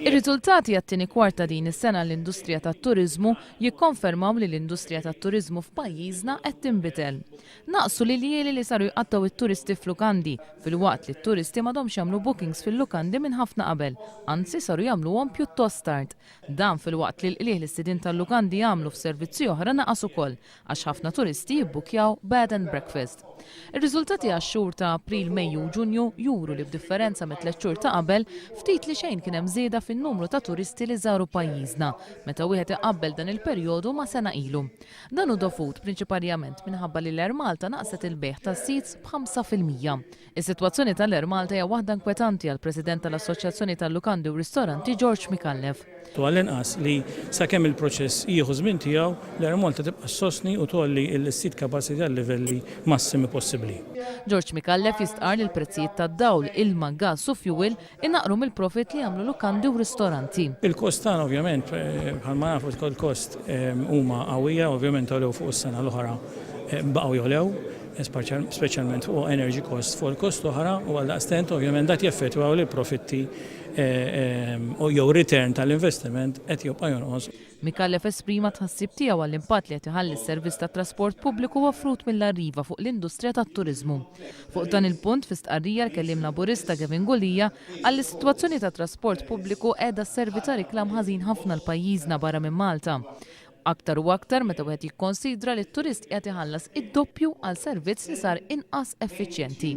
Ir-riżultati għat-tieni kwarta din is-sena l-industrija tat-turiżmu jikkonfermaw li l-industrija tat-turiżmu f'pajjiżna qed tinbidel. Naqsu li saru jqattaw it-turisti f'lukandi filwaqt li t-turisti m'għadhomx jagħmlu bookings fil-lukandi minn ħafna qabel, anzi saru jagħmluhom pjuttost tard. Dan filwaqt li l-qlieħ li s-sidin tal-lukandi jagħmlu f'servizzi oħra naqas ukoll għax ħafna turisti jibbukjaw bed and breakfast. Ir-riżultati għax-xhur ta' April, Mejju u Ġunju juru li b'differenza mit tliet xhur ta' qabel ftit li xejn kien hemm żieda fin-numru ta' turisti li żaru pajjiżna meta wieħed iqabbel dan il-perjodu ma' sena ilu. Dan hu dovut prinċipalment minħabba li l-Air Malta naqset il-bejħ tas-sits b'5%. Is-sitwazzjoni tal-Air Malta hija waħda inkwetanti għall-President tal-Assoċjazzjoni tal-Lukandi u Ristoranti George Mikallef. Għall-inqas li sakemm il-proċess jieħu żmien tiegħu l-Air Malta tibqa' sostni u tolli l-sit kapasità livelli massimi possibbli. George Mikallef jistqar li l-prezzijiet tad-dawl, ilma, gass u fuel inaqru mill-profit li jagħmlu lukandi u ristoranti. Il-kost tagħna ovvjament bħalma nafu l-kost huma qawwija, ovvjament għolew fuq is-sena l-oħra baqgħu jolew, speċjalment fuq energy cost fuq il-kost oħra u għaldaqstant ovvjament dak jaffettwaw li profitti jew return tal-investiment qed jibqa' jonqos. Mikallef esprima tħassib tiegħu għall-impatt li qed iħalli s-servizz tat-trasport pubbliku offrut mill-arriva fuq l-industrija tat-turiżmu. Fuq dan il-punt fi stqarrija l-kelliem laburista Gavin Gulija għalli s-sitwazzjoni tat-trasport pubbliku qiegħda sservi ta' riklam ħażin ħafna l-pajjiżna barra minn Malta. Aktar u aktar meta wieħed jikkonsidra li t-turist qed iħallas id-doppju għal servizz li sar inqas effiċjenti.